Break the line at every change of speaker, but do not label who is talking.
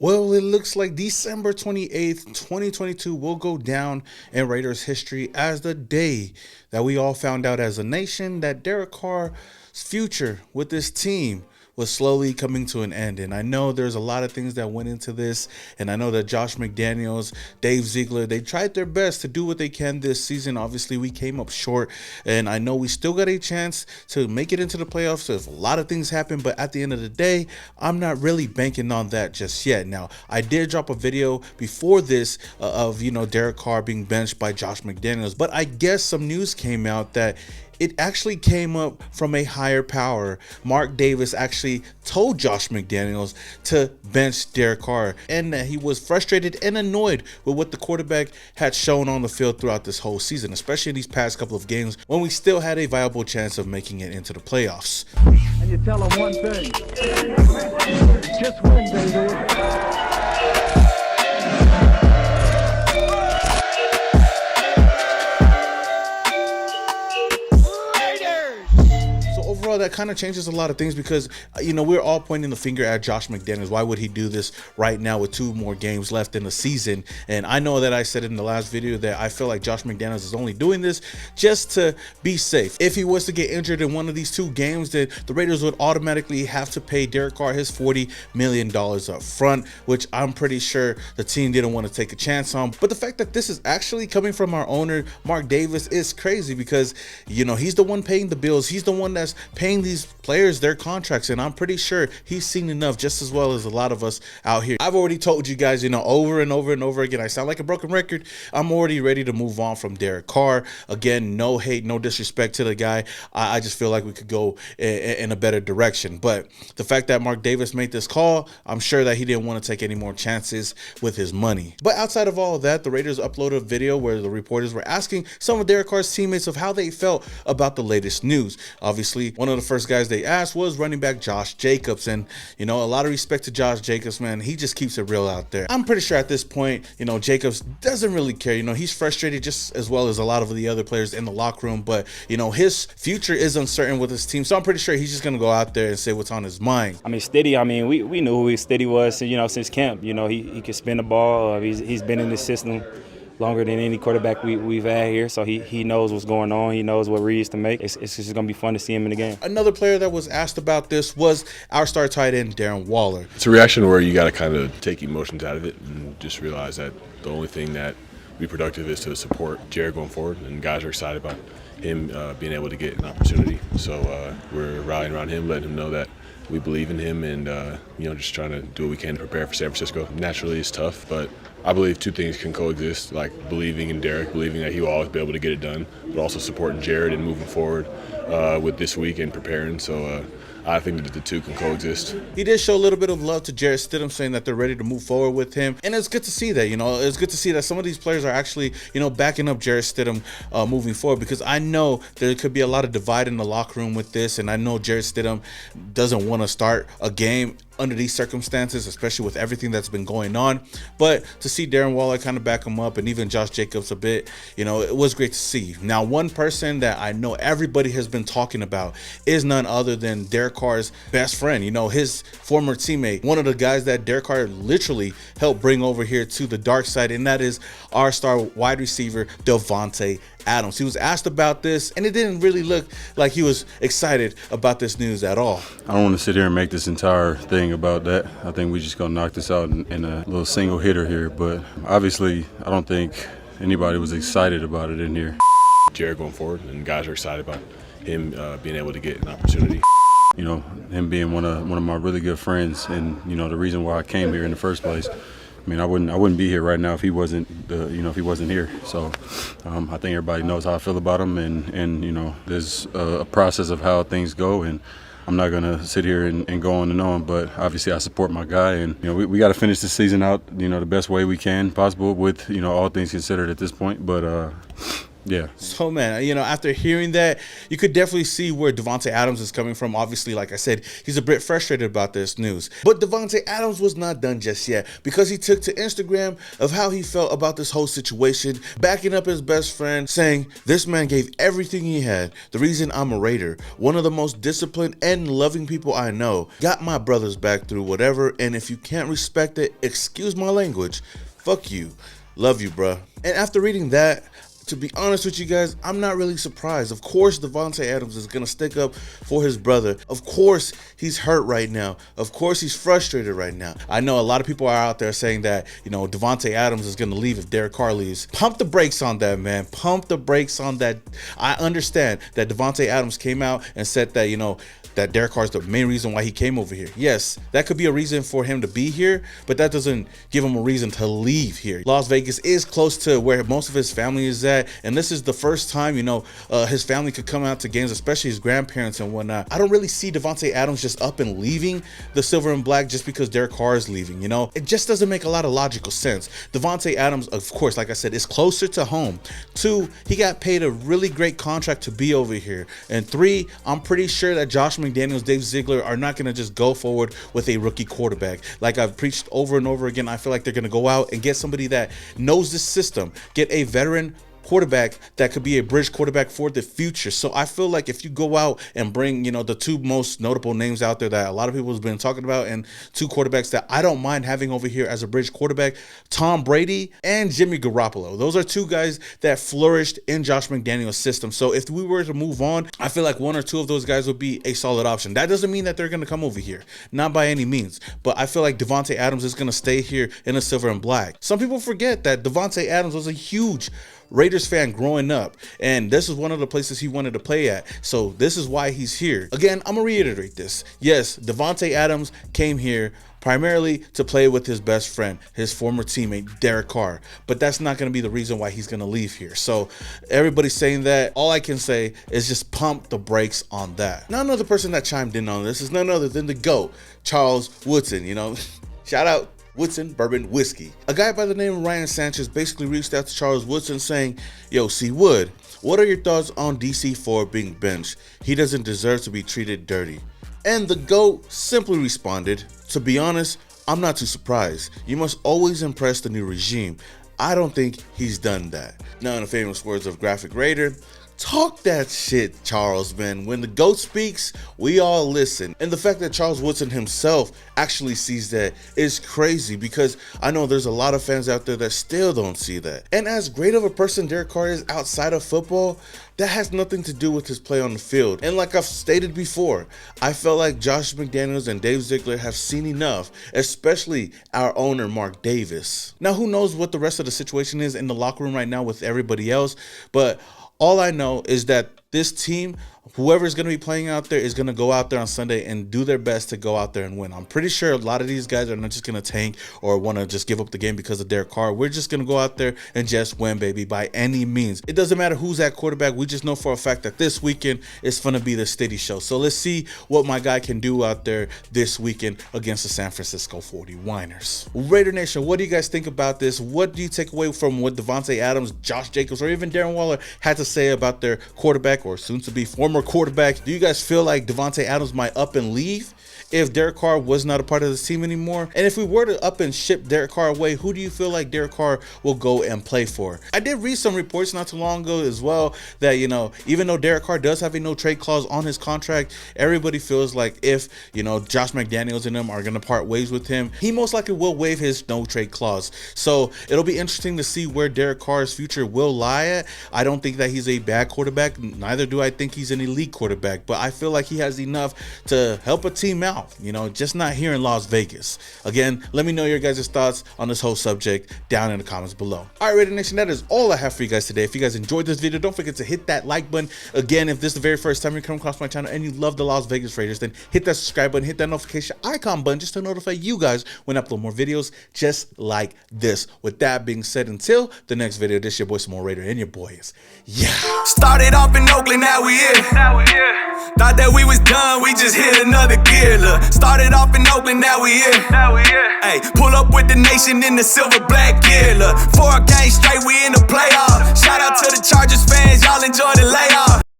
Well, it looks like December 28th, 2022 will go down in Raiders history as the day that we all found out as a nation that Derek Carr's future with this team was slowly coming to an end. And I know there's a lot of things that went into this, and I know that Josh McDaniels, Dave Ziegler, they tried their best to do what they can this season. Obviously, we came up short, and I know we still got a chance to make it into the playoffs if a lot of things happen, but at the end of the day, I'm not really banking on that just yet. Now, I did drop a video before this of, Derek Carr being benched by Josh McDaniels, but I guess some news came out that it actually came up from a higher power. Mark Davis actually told Josh McDaniels to bench Derek Carr, and that he was frustrated and annoyed with what the quarterback had shown on the field throughout this whole season, especially in these past couple of games when we still had a viable chance of making it into the playoffs.
And you tell them one thing, just win, baby.
Overall, that kind of changes a lot of things because, we're all pointing the finger at Josh McDaniels. Why would he do this right now with 2 more games left in the season? And I know that I said in the last video that I feel like Josh McDaniels is only doing this just to be safe. If he was to get injured in one of these 2 games, then the Raiders would automatically have to pay Derek Carr his $40 million up front, which I'm pretty sure the team didn't want to take a chance on. But the fact that this is actually coming from our owner, Mark Davis, is crazy because, he's the one paying the bills. He's the one that's paying these players their contracts, and I'm pretty sure he's seen enough just as well as a lot of us out here. I've already told you guys, over and over and over again, I sound like a broken record. I'm already ready to move on from Derek Carr. Again, no hate, no disrespect to the guy. I just feel like we could go in a better direction. But the fact that Mark Davis made this call, I'm sure that he didn't want to take any more chances with his money. But outside of all of that, the Raiders uploaded a video where the reporters were asking some of Derek Carr's teammates of how they felt about the latest news. Obviously, one of the first guys they asked was running back Josh Jacobs, and a lot of respect to Josh Jacobs, man. He just keeps it real out there. I'm pretty sure at this point, Jacobs doesn't really care. He's frustrated just as well as a lot of the other players in the locker room, but his future is uncertain with his team, so I'm pretty sure he's just gonna go out there and say what's on his mind.
Steady. we knew who Steady was, since camp. He could spin the ball. He's been in this system longer than any quarterback we've had here, so he knows what's going on. He knows what reads to make. It's just going to be fun to see him in the game.
Another player that was asked about this was our star tight end, Darren Waller.
It's a reaction where you got to kind of take emotions out of it and just realize that the only thing that be productive is to support Jared going forward, and guys are excited about him being able to get an opportunity. So we're rallying around him, letting him know that we believe in him, and just trying to do what we can to prepare for San Francisco. Naturally, it's tough, but I believe 2 things can coexist, like believing in Derek, believing that he will always be able to get it done, but also supporting Jared and moving forward with this week and preparing. So I think that the 2 can coexist.
He did show a little bit of love to Jarrett Stidham, saying that they're ready to move forward with him, and it's good to see that. It's good to see that some of these players are actually, backing up Jarrett Stidham moving forward, because I know there could be a lot of divide in the locker room with this, and I know Jarrett Stidham doesn't want to start a game under these circumstances, especially with everything that's been going on. But to see Darren Waller kind of back him up, and even Josh Jacobs a bit, it was great to see. Now, one person that I know everybody has been talking about is none other than Derek Carr's best friend, his former teammate, one of the guys that Derek Carr literally helped bring over here to the dark side, and that is our star wide receiver, Davante Adams. He was asked about this, and it didn't really look like he was excited about this news at all.
I don't want to sit here and make this entire thing about that. I think we're just going to knock this out in a little single hitter here, but obviously I don't think anybody was excited about it in here.
Jared going forward, and guys are excited about him being able to get an opportunity.
Him being one of my really good friends, and the reason why I came here in the first place. I wouldn't be here right now if he wasn't here. So I think everybody knows how I feel about him, and there's a process of how things go, and I'm not gonna sit here and go on and on. But obviously I support my guy, and we got to finish the season out the best way we can possible with all things considered at this point. But Yeah.
So, man, you know, after hearing that, you could definitely see where Davante Adams is coming from. Obviously, like I said, he's a bit frustrated about this news. But Davante Adams was not done just yet, because he took to Instagram of how he felt about this whole situation, backing up his best friend, saying, "This man gave everything he had. The reason I'm a Raider, one of the most disciplined and loving people I know, got my brothers back through whatever, and if you can't respect it, excuse my language, fuck you. Love you, bruh." And after reading that, to be honest with you guys, I'm not really surprised. Of course, Davante Adams is going to stick up for his brother. Of course, he's hurt right now. Of course, he's frustrated right now. I know a lot of people are out there saying that, you know, Davante Adams is going to leave if Derek Carr leaves. Pump the brakes on that, man. Pump the brakes on that. I understand that Davante Adams came out and said that, you know, that Derek Carr is the main reason why he came over here. Yes, that could be a reason for him to be here, but that doesn't give him a reason to leave here. Las Vegas is close to where most of his family is at, and this is the first time, you know, his family could come out to games, especially his grandparents and whatnot. I don't really see Davante Adams just up and leaving the silver and black just because Derek Carr is leaving, you know? It just doesn't make a lot of logical sense. Davante Adams, of course, like I said, is closer to home. 2, he got paid a really great contract to be over here. And 3, I'm pretty sure that Josh McDaniels, Dave Ziegler are not going to just go forward with a rookie quarterback. Like I've preached over and over again, I feel like they're going to go out and get somebody that knows this system, get a veteran quarterback that could be a bridge quarterback for the future. So I feel like if you go out and bring, you know, the 2 most notable names out there that a lot of people have been talking about, and 2 quarterbacks that I don't mind having over here as a bridge quarterback, Tom Brady and Jimmy Garoppolo. Those are 2 guys that flourished in Josh McDaniels' system. So if we were to move on, I feel like 1 or 2 of those guys would be a solid option. That doesn't mean that they're going to come over here, not by any means, but I feel like Davante Adams is going to stay here in a silver and black. Some people forget that Davante Adams was a huge Raiders fan growing up, and this is one of the places he wanted to play at. So this is why he's here. Again, I'm gonna reiterate this. Yes, Davante Adams came here primarily to play with his best friend, his former teammate, Derek Carr. But that's not going to be the reason why he's going to leave here. So everybody's saying that. All I can say is just pump the brakes on that. Now, another person that chimed in on this is none other than the GOAT, Charles Woodson. You know, shout out Woodson Bourbon Whiskey. A guy by the name of Ryan Sanchez basically reached out to Charles Woodson saying, "Yo, C. Wood, what are your thoughts on DC4 being benched? He doesn't deserve to be treated dirty." And the GOAT simply responded, "To be honest, I'm not too surprised. You must always impress the new regime. I don't think he's done that." Now, in the famous words of Graphic Raider, talk that shit, Charles, man. When the GOAT speaks, we all listen. And the fact that Charles Woodson himself actually sees that is crazy, because I know there's a lot of fans out there that still don't see that. And as great of a person Derek Carr is outside of football, that has nothing to do with his play on the field. And like I've stated before, I felt like Josh McDaniels and Dave Ziegler have seen enough, especially our owner, Mark Davis. Now, who knows what the rest of the situation is in the locker room right now with everybody else, but all I know is that this team, whoever is going to be playing out there, is going to go out there on Sunday and do their best to go out there and win. I'm pretty sure a lot of these guys are not just going to tank or want to just give up the game because of Derek Carr. We're just going to go out there and just win, baby, by any means. It doesn't matter who's at quarterback. We just know for a fact that this weekend is going to be the steady show. So let's see what my guy can do out there this weekend against the San Francisco 49ers. Raider Nation, what do you guys think about this? What do you take away from what Davante Adams, Josh Jacobs, or even Darren Waller had to say about their quarterback, or soon-to-be former quarterback? Do you guys feel like Davante Adams might up and leave if Derek Carr was not a part of this team anymore? And if we were to up and ship Derek Carr away, who do you feel like Derek Carr will go and play for? I did read some reports not too long ago as well that, you know, even though Derek Carr does have a no trade clause on his contract, everybody feels like if, you know, Josh McDaniels and them are going to part ways with him, he most likely will waive his no trade clause. So it'll be interesting to see where Derek Carr's future will lie at. I don't think that he's a bad quarterback. Neither do I think he's an elite quarterback, but I feel like he has enough to help a team out. You know, just not here in Las Vegas. Again, let me know your guys' thoughts on this whole subject down in the comments below. All right, Raider Nation, that is all I have for you guys today. If you guys enjoyed this video, don't forget to hit that like button. Again, if this is the very first time you come across my channel and you love the Las Vegas Raiders, then hit that subscribe button, hit that notification icon button just to notify you guys when I upload more videos just like this. With that being said, until the next video, this your boy Small Raider, and your boy is
Started off in Oakland, now we here. Thought that we was done, we just hit another gear. Look. Look, started off in Oakland, now we here. Hey, pull up with the nation in the silver black gear. Look, 4 games straight, we in the playoffs. Shout out to the Chargers fans, y'all enjoy the layoff.